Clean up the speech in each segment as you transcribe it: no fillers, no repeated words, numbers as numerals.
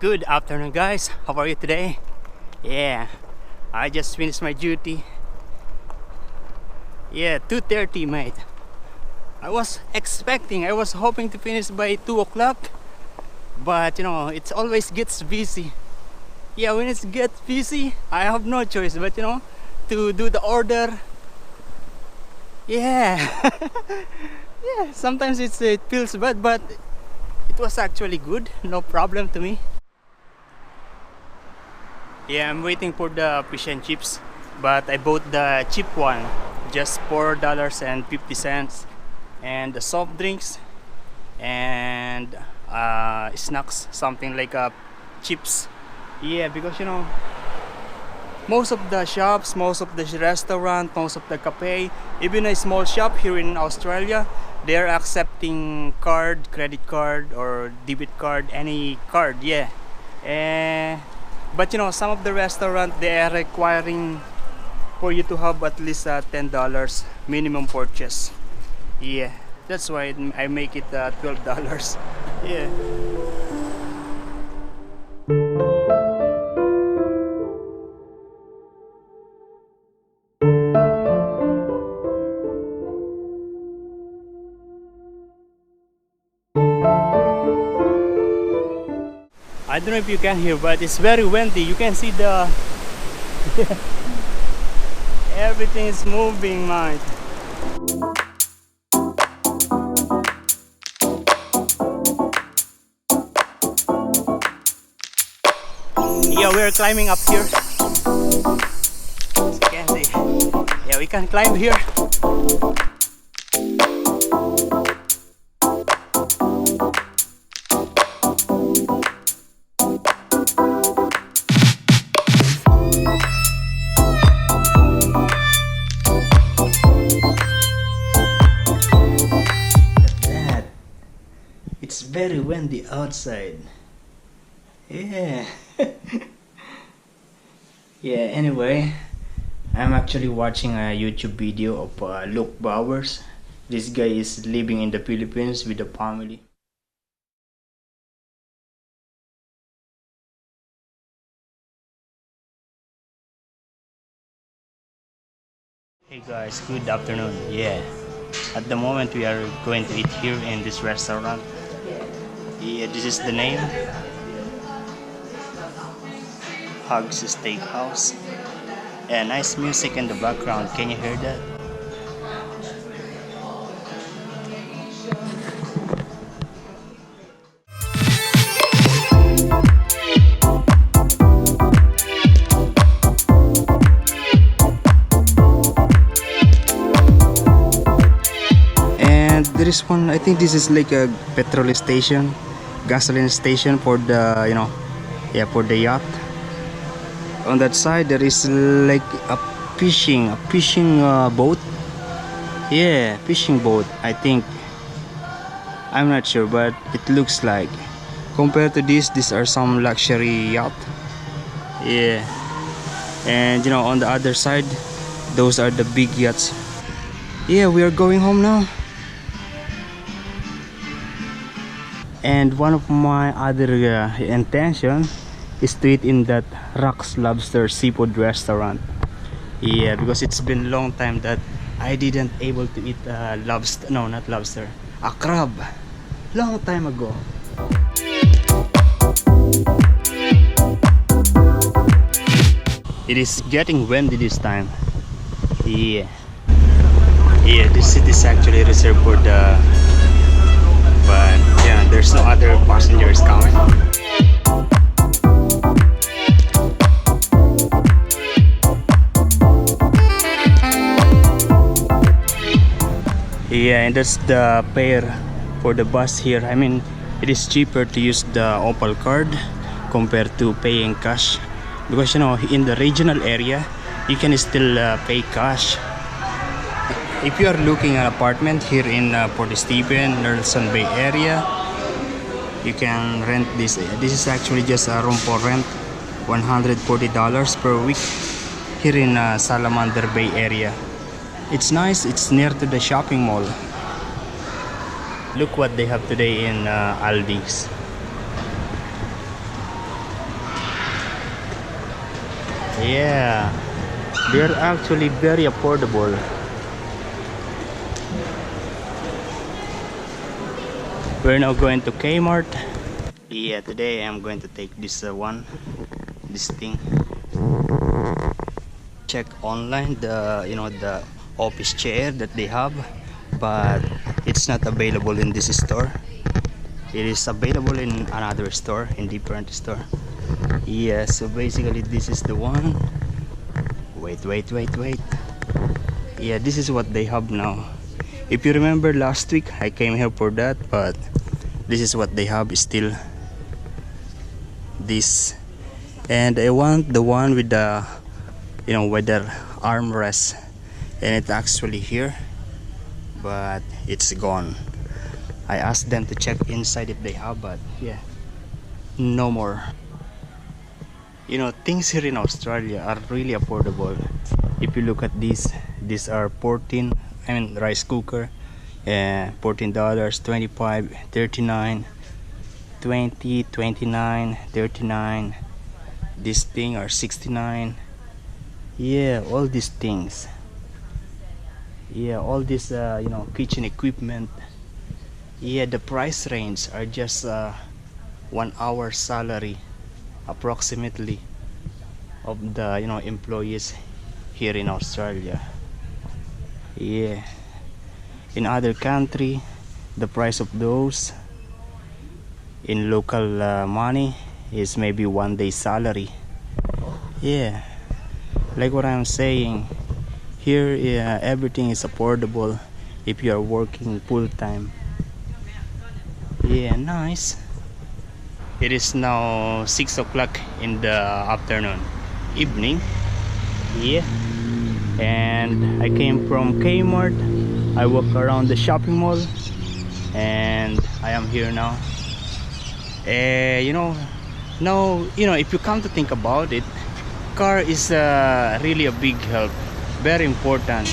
Good afternoon, guys. How are you today? Yeah, I just finished my duty. Yeah, 2:30, mate. I was hoping to finish by 2 o'clock, but it always gets busy. Yeah, when it gets busy, I have no choice but to do the order. Yeah. Yeah, sometimes it feels bad, but it was actually good, no problem to me. Yeah, I'm waiting for the fish and chips, but I bought the cheap one, just $4.50, and the soft drinks and snacks, something like chips. Yeah, because most of the shops, most of the restaurant, most of the cafe, even a small shop here in Australia, they're accepting card, credit card or debit card, any card. Yeah. But some of the restaurant, they are requiring for you to have at least $10 minimum purchase. Yeah, that's why I make it $12. Yeah. I don't know if you can hear, but it's very windy. You can see the everything is moving, man. Yeah, we're climbing up here. As you can see. Yeah, we can climb here. It's very windy outside. Yeah. Yeah, anyway, I'm actually watching a YouTube video of Luke Bowers. This guy is living in the Philippines with a family. Hey guys, good afternoon. Yeah, at the moment we are going to eat here in this restaurant. Yeah, this is the name, Hugs Steakhouse. And nice music in the background. Can you hear that? And there is one, I think this is like a petrol station, gasoline station for the for the yacht. On that side there is like a fishing boat. Yeah, fishing boat, I think. I'm not sure, but it looks like, compared to these are some luxury yacht. Yeah. And on the other side, those are the big yachts. Yeah, we are going home now. And one of my other intention is to eat in that Rock's Lobster Seafood Restaurant. Yeah, because it's been a long time that I didn't able to eat lobster. No, not lobster. A crab. Long time ago. It is getting windy this time. Yeah. Yeah, this seat is actually reserved for the... But yeah, there's no other passengers coming. Yeah, and that's the fare for the bus here. I mean, it is cheaper to use the Opal card compared to paying cash, because in the regional area you can still pay cash. If you are looking at an apartment here in Port Stephen, Nelson Bay area, you can rent this. This is actually just a room for rent, $140 per week here in Salamander Bay area. It's nice, it's near to the shopping mall. Look what they have today in Aldi's. Yeah, they're actually very affordable. We're now going to Kmart. Yeah, today I'm going to take this this thing. Check online the office chair that they have, but it's not available in this store. It is available in another store, in different store. Yeah, so basically this is the one. Wait. Yeah, this is what they have now. If you remember last week, I came here for that, but this is what they have still. This, and I want the one with the with the armrest, and it's actually here, but it's gone. I asked them to check inside if they have, but yeah, no more. Things here in Australia are really affordable. If you look at these are 14, rice cooker, $14, 25, 39, 20, 29, 39. This thing are 69. Yeah, all these things. Yeah, all this kitchen equipment. Yeah, the price range are just 1 hour salary approximately of the employees here in Australia. Yeah, in other country the price of those in local money is maybe 1 day salary. Yeah, like what I'm saying here, everything is affordable if you are working full-time. Yeah, nice. It is now 6 o'clock in the afternoon, evening. Yeah, and I came from Kmart. I walk around the shopping mall, and I am here now. Now if you come to think about it, car is really a big help, very important.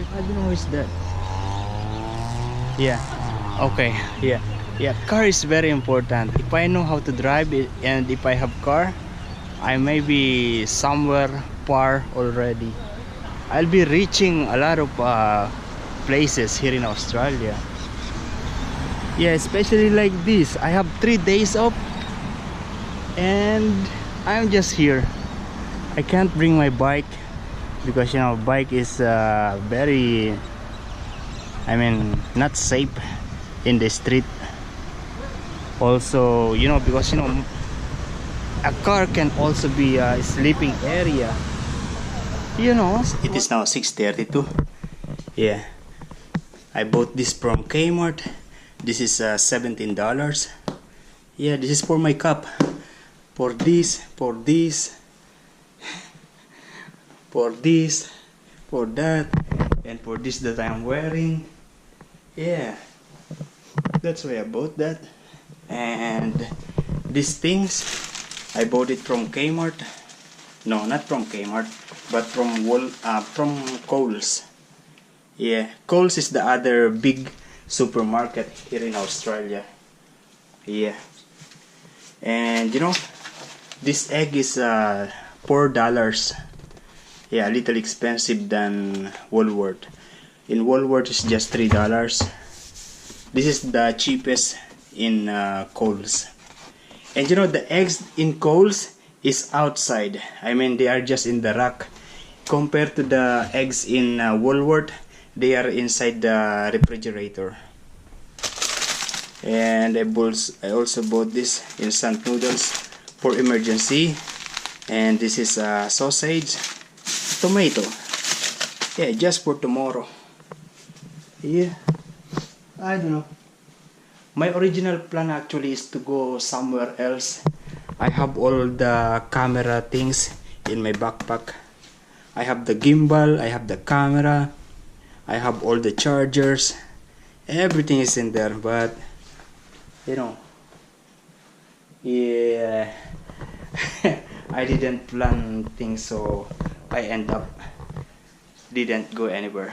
I don't know who is that. Yeah, okay, yeah, car is very important. If I know how to drive it, and if I have car, I may be somewhere far already. I'll be reaching a lot of places here in Australia. Yeah, especially like this. I have 3 days off, and I'm just here. I can't bring my bike because bike is very, not safe in the street. Also, because a car can also be a sleeping area. It is now 6:32. Yeah, I bought this from Kmart. This is $17. Yeah, this is for my cup, for this, for that, and for this that I'm wearing. Yeah, that's why I bought that. And these things, I bought it from Kmart. No, not from Kmart, but from Coles. Yeah, Coles is the other big supermarket here in Australia. Yeah, and this egg is $4. Yeah, a little expensive than Woolworth. In Woolworth it's just $3. This is the cheapest in Coles. And the eggs in Coles is outside. They are just in the rack. Compared to the eggs in Woolworth, they are inside the refrigerator. And I also bought this instant noodles for emergency. And this is sausage, tomato. Yeah, just for tomorrow. Yeah, I don't know. My original plan actually is to go somewhere else. I have all the camera things in my backpack. I have the gimbal, I have the camera, I have all the chargers. Everything is in there, but yeah, I didn't plan things, so I didn't go anywhere.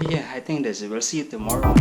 Yeah, I think that's it. We'll see you tomorrow.